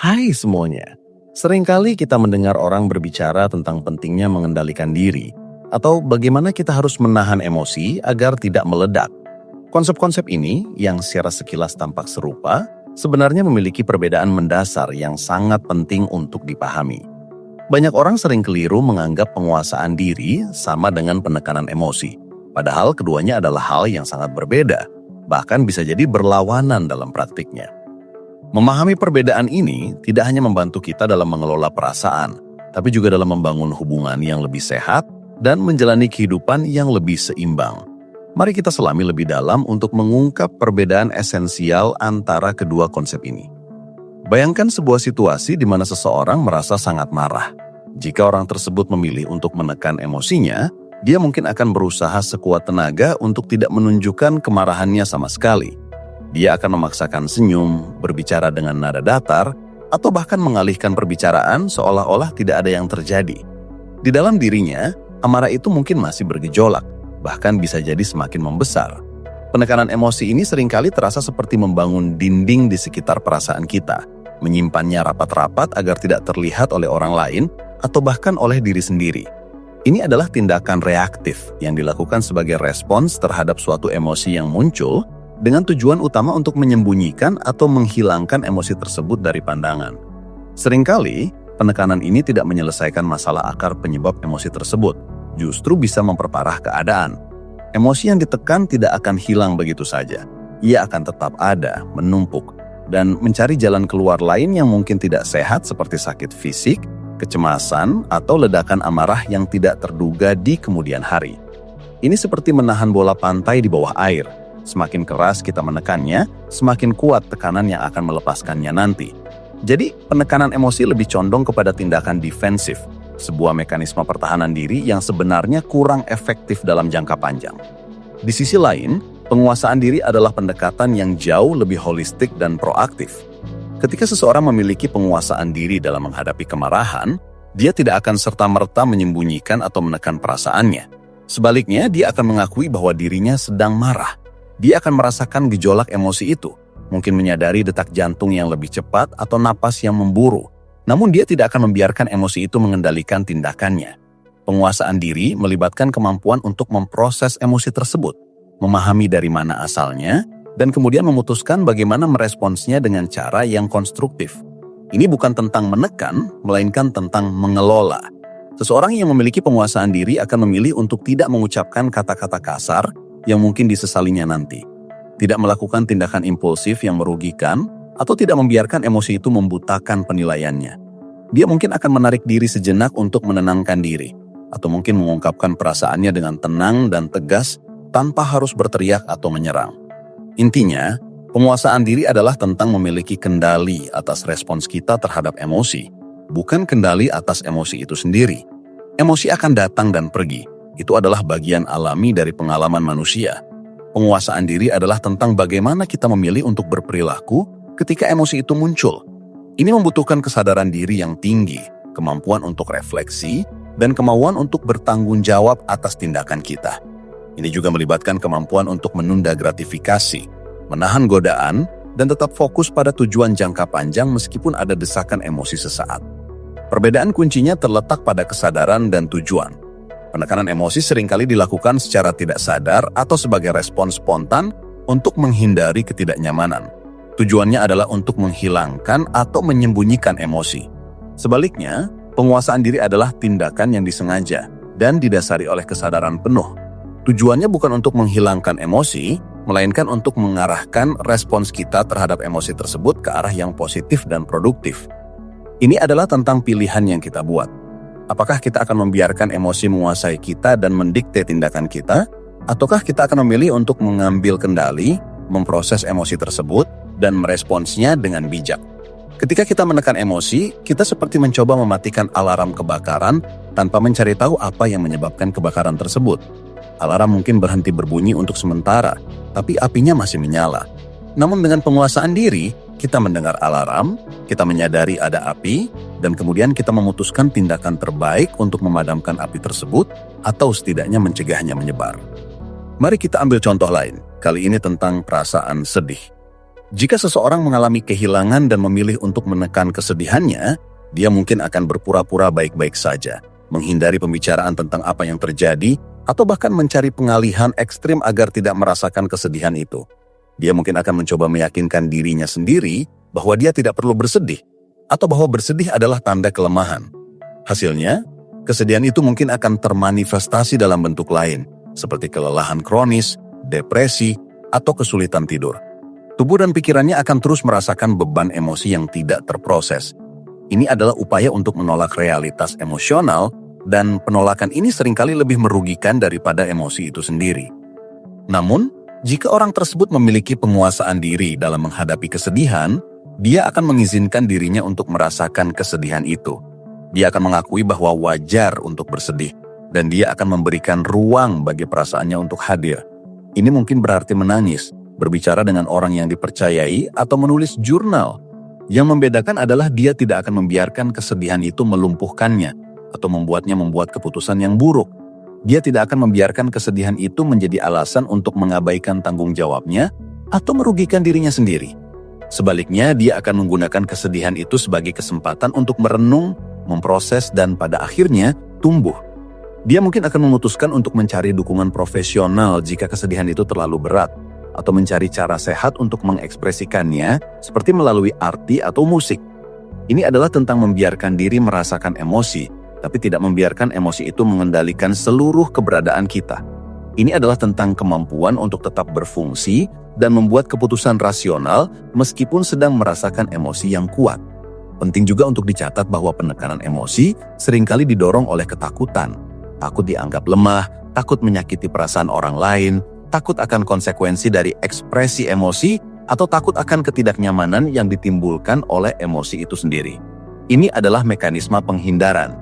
Hai semuanya. Seringkali kita mendengar orang berbicara tentang pentingnya mengendalikan diri atau bagaimana kita harus menahan emosi agar tidak meledak. Konsep-konsep ini yang secara sekilas tampak serupa sebenarnya memiliki perbedaan mendasar yang sangat penting untuk dipahami. Banyak orang sering keliru menganggap penguasaan diri sama dengan penekanan emosi, padahal keduanya adalah hal yang sangat berbeda, bahkan bisa jadi berlawanan dalam praktiknya. Memahami perbedaan ini tidak hanya membantu kita dalam mengelola perasaan, tapi juga dalam membangun hubungan yang lebih sehat dan menjalani kehidupan yang lebih seimbang. Mari kita selami lebih dalam untuk mengungkap perbedaan esensial antara kedua konsep ini. Bayangkan sebuah situasi di mana seseorang merasa sangat marah. Jika orang tersebut memilih untuk menekan emosinya, dia mungkin akan berusaha sekuat tenaga untuk tidak menunjukkan kemarahannya sama sekali. Dia akan memaksakan senyum, berbicara dengan nada datar, atau bahkan mengalihkan perbicaraan seolah-olah tidak ada yang terjadi. Di dalam dirinya, amarah itu mungkin masih bergejolak, bahkan bisa jadi semakin membesar. Penekanan emosi ini seringkali terasa seperti membangun dinding di sekitar perasaan kita, menyimpannya rapat-rapat agar tidak terlihat oleh orang lain atau bahkan oleh diri sendiri. Ini adalah tindakan reaktif yang dilakukan sebagai respons terhadap suatu emosi yang muncul dengan tujuan utama untuk menyembunyikan atau menghilangkan emosi tersebut dari pandangan. Seringkali, penekanan ini tidak menyelesaikan masalah akar penyebab emosi tersebut, justru bisa memperparah keadaan. Emosi yang ditekan tidak akan hilang begitu saja. Ia akan tetap ada, menumpuk, dan mencari jalan keluar lain yang mungkin tidak sehat seperti sakit fisik, kecemasan, atau ledakan amarah yang tidak terduga di kemudian hari. Ini seperti menahan bola pantai di bawah air. Semakin keras kita menekannya, semakin kuat tekanan yang akan melepaskannya nanti. Jadi, penekanan emosi lebih condong kepada tindakan defensif, sebuah mekanisme pertahanan diri yang sebenarnya kurang efektif dalam jangka panjang. Di sisi lain, penguasaan diri adalah pendekatan yang jauh lebih holistik dan proaktif. Ketika seseorang memiliki penguasaan diri dalam menghadapi kemarahan, dia tidak akan serta-merta menyembunyikan atau menekan perasaannya. Sebaliknya, dia akan mengakui bahwa dirinya sedang marah. Dia akan merasakan gejolak emosi itu, mungkin menyadari detak jantung yang lebih cepat atau napas yang memburu. Namun dia tidak akan membiarkan emosi itu mengendalikan tindakannya. Penguasaan diri melibatkan kemampuan untuk memproses emosi tersebut, memahami dari mana asalnya, dan kemudian memutuskan bagaimana meresponsnya dengan cara yang konstruktif. Ini bukan tentang menekan, melainkan tentang mengelola. Seseorang yang memiliki penguasaan diri akan memilih untuk tidak mengucapkan kata-kata kasar yang mungkin disesalinya nanti. Tidak melakukan tindakan impulsif yang merugikan, atau tidak membiarkan emosi itu membutakan penilaiannya. Dia mungkin akan menarik diri sejenak untuk menenangkan diri, atau mungkin mengungkapkan perasaannya dengan tenang dan tegas tanpa harus berteriak atau menyerang. Intinya, penguasaan diri adalah tentang memiliki kendali atas respons kita terhadap emosi, bukan kendali atas emosi itu sendiri. Emosi akan datang dan pergi. Itu adalah bagian alami dari pengalaman manusia. Penguasaan diri adalah tentang bagaimana kita memilih untuk berperilaku ketika emosi itu muncul. Ini membutuhkan kesadaran diri yang tinggi, kemampuan untuk refleksi, dan kemauan untuk bertanggung jawab atas tindakan kita. Ini juga melibatkan kemampuan untuk menunda gratifikasi, menahan godaan, dan tetap fokus pada tujuan jangka panjang meskipun ada desakan emosi sesaat. Perbedaan kuncinya terletak pada kesadaran dan tujuan. Penekanan emosi seringkali dilakukan secara tidak sadar atau sebagai respons spontan untuk menghindari ketidaknyamanan. Tujuannya adalah untuk menghilangkan atau menyembunyikan emosi. Sebaliknya, penguasaan diri adalah tindakan yang disengaja dan didasari oleh kesadaran penuh. Tujuannya bukan untuk menghilangkan emosi, melainkan untuk mengarahkan respons kita terhadap emosi tersebut ke arah yang positif dan produktif. Ini adalah tentang pilihan yang kita buat. Apakah kita akan membiarkan emosi menguasai kita dan mendikte tindakan kita? Ataukah kita akan memilih untuk mengambil kendali, memproses emosi tersebut, dan meresponsnya dengan bijak? Ketika kita menekan emosi, kita seperti mencoba mematikan alarm kebakaran tanpa mencari tahu apa yang menyebabkan kebakaran tersebut. Alarm mungkin berhenti berbunyi untuk sementara, tapi apinya masih menyala. Namun dengan penguasaan diri, kita mendengar alarm, kita menyadari ada api, dan kemudian kita memutuskan tindakan terbaik untuk memadamkan api tersebut atau setidaknya mencegahnya menyebar. Mari kita ambil contoh lain, kali ini tentang perasaan sedih. Jika seseorang mengalami kehilangan dan memilih untuk menekan kesedihannya, dia mungkin akan berpura-pura baik-baik saja, menghindari pembicaraan tentang apa yang terjadi, atau bahkan mencari pengalihan ekstrim agar tidak merasakan kesedihan itu. Dia mungkin akan mencoba meyakinkan dirinya sendiri bahwa dia tidak perlu bersedih, atau bahwa bersedih adalah tanda kelemahan. Hasilnya, kesedihan itu mungkin akan termanifestasi dalam bentuk lain, seperti kelelahan kronis, depresi, atau kesulitan tidur. Tubuh dan pikirannya akan terus merasakan beban emosi yang tidak terproses. Ini adalah upaya untuk menolak realitas emosional, dan penolakan ini seringkali lebih merugikan daripada emosi itu sendiri. Namun, jika orang tersebut memiliki penguasaan diri dalam menghadapi kesedihan, dia akan mengizinkan dirinya untuk merasakan kesedihan itu. Dia akan mengakui bahwa wajar untuk bersedih, dan dia akan memberikan ruang bagi perasaannya untuk hadir. Ini mungkin berarti menangis, berbicara dengan orang yang dipercayai, atau menulis jurnal. Yang membedakan adalah dia tidak akan membiarkan kesedihan itu melumpuhkannya atau membuatnya membuat keputusan yang buruk. Dia tidak akan membiarkan kesedihan itu menjadi alasan untuk mengabaikan tanggung jawabnya atau merugikan dirinya sendiri. Sebaliknya, dia akan menggunakan kesedihan itu sebagai kesempatan untuk merenung, memproses, dan pada akhirnya tumbuh. Dia mungkin akan memutuskan untuk mencari dukungan profesional jika kesedihan itu terlalu berat, atau mencari cara sehat untuk mengekspresikannya, seperti melalui arti atau musik. Ini adalah tentang membiarkan diri merasakan emosi, tapi tidak membiarkan emosi itu mengendalikan seluruh keberadaan kita. Ini adalah tentang kemampuan untuk tetap berfungsi dan membuat keputusan rasional meskipun sedang merasakan emosi yang kuat. Penting juga untuk dicatat bahwa penekanan emosi seringkali didorong oleh ketakutan. Takut dianggap lemah, takut menyakiti perasaan orang lain, takut akan konsekuensi dari ekspresi emosi, atau takut akan ketidaknyamanan yang ditimbulkan oleh emosi itu sendiri. Ini adalah mekanisme penghindaran.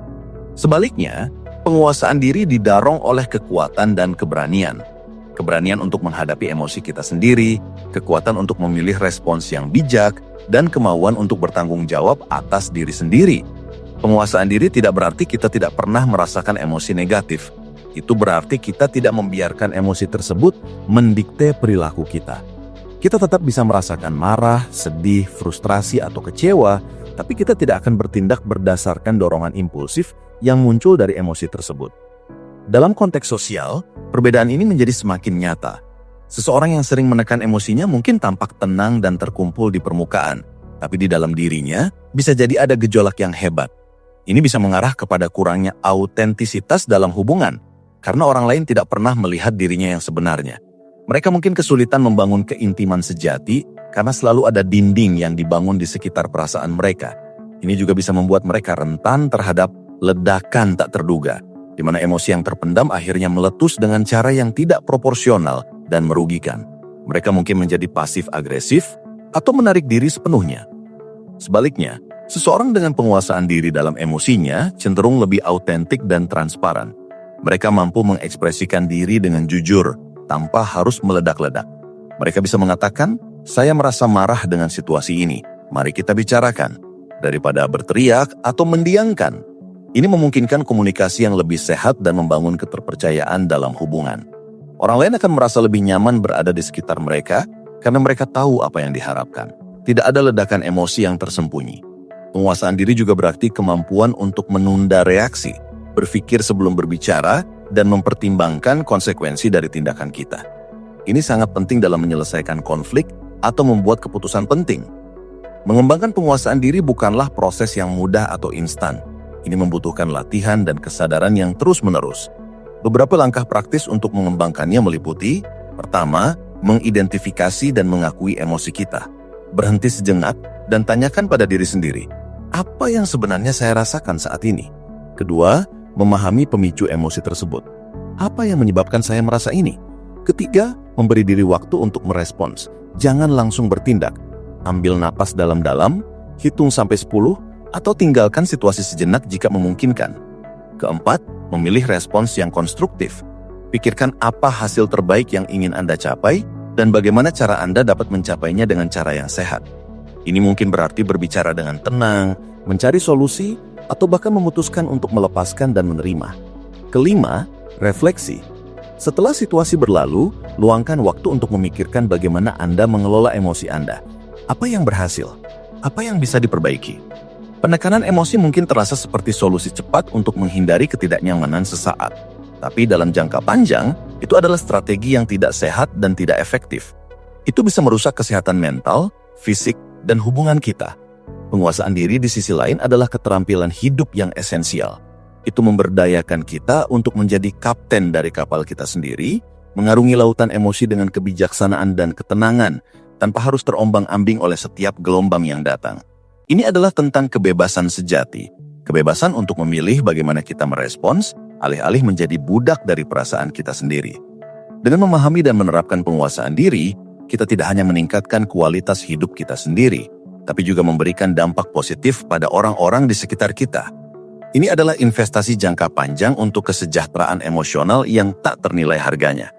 Sebaliknya, penguasaan diri didorong oleh kekuatan dan keberanian. Keberanian untuk menghadapi emosi kita sendiri, kekuatan untuk memilih respons yang bijak, dan kemauan untuk bertanggung jawab atas diri sendiri. Penguasaan diri tidak berarti kita tidak pernah merasakan emosi negatif. Itu berarti kita tidak membiarkan emosi tersebut mendikte perilaku kita. Kita tetap bisa merasakan marah, sedih, frustrasi, atau kecewa, tapi kita tidak akan bertindak berdasarkan dorongan impulsif yang muncul dari emosi tersebut. Dalam konteks sosial, perbedaan ini menjadi semakin nyata. Seseorang yang sering menekan emosinya mungkin tampak tenang dan terkumpul di permukaan, tapi di dalam dirinya bisa jadi ada gejolak yang hebat. Ini bisa mengarah kepada kurangnya autentisitas dalam hubungan, karena orang lain tidak pernah melihat dirinya yang sebenarnya. Mereka mungkin kesulitan membangun keintiman sejati karena selalu ada dinding yang dibangun di sekitar perasaan mereka. Ini juga bisa membuat mereka rentan terhadap ledakan tak terduga, di mana emosi yang terpendam akhirnya meletus dengan cara yang tidak proporsional dan merugikan. Mereka mungkin menjadi pasif-agresif atau menarik diri sepenuhnya. Sebaliknya, seseorang dengan penguasaan diri dalam emosinya cenderung lebih autentik dan transparan. Mereka mampu mengekspresikan diri dengan jujur, tanpa harus meledak-ledak. Mereka bisa mengatakan, saya merasa marah dengan situasi ini, mari kita bicarakan, daripada berteriak atau mendiamkan. Ini memungkinkan komunikasi yang lebih sehat dan membangun keterpercayaan dalam hubungan. Orang lain akan merasa lebih nyaman berada di sekitar mereka, karena mereka tahu apa yang diharapkan. Tidak ada ledakan emosi yang tersembunyi. Penguasaan diri juga berarti kemampuan untuk menunda reaksi, berpikir sebelum berbicara, dan mempertimbangkan konsekuensi dari tindakan kita. Ini sangat penting dalam menyelesaikan konflik atau membuat keputusan penting. Mengembangkan penguasaan diri bukanlah proses yang mudah atau instan. Ini membutuhkan latihan dan kesadaran yang terus-menerus. Beberapa langkah praktis untuk mengembangkannya meliputi: pertama, mengidentifikasi dan mengakui emosi kita. Berhenti sejenak dan tanyakan pada diri sendiri, apa yang sebenarnya saya rasakan saat ini? Kedua, memahami pemicu emosi tersebut. Apa yang menyebabkan saya merasa ini? Ketiga, memberi diri waktu untuk merespons. Jangan langsung bertindak. Ambil napas dalam-dalam, hitung sampai 10, atau tinggalkan situasi sejenak jika memungkinkan. Keempat, memilih respons yang konstruktif. Pikirkan apa hasil terbaik yang ingin Anda capai, dan bagaimana cara Anda dapat mencapainya dengan cara yang sehat. Ini mungkin berarti berbicara dengan tenang, mencari solusi, atau bahkan memutuskan untuk melepaskan dan menerima. Kelima, refleksi. Setelah situasi berlalu, luangkan waktu untuk memikirkan bagaimana Anda mengelola emosi Anda. Apa yang berhasil? Apa yang bisa diperbaiki? Penekanan emosi mungkin terasa seperti solusi cepat untuk menghindari ketidaknyamanan sesaat. Tapi dalam jangka panjang, itu adalah strategi yang tidak sehat dan tidak efektif. Itu bisa merusak kesehatan mental, fisik, dan hubungan kita. Penguasaan diri di sisi lain adalah keterampilan hidup yang esensial. Itu memberdayakan kita untuk menjadi kapten dari kapal kita sendiri, mengarungi lautan emosi dengan kebijaksanaan dan ketenangan, tanpa harus terombang-ambing oleh setiap gelombang yang datang. Ini adalah tentang kebebasan sejati, kebebasan untuk memilih bagaimana kita merespons, alih-alih menjadi budak dari perasaan kita sendiri. Dengan memahami dan menerapkan penguasaan diri, kita tidak hanya meningkatkan kualitas hidup kita sendiri, tapi juga memberikan dampak positif pada orang-orang di sekitar kita. Ini adalah investasi jangka panjang untuk kesejahteraan emosional yang tak ternilai harganya.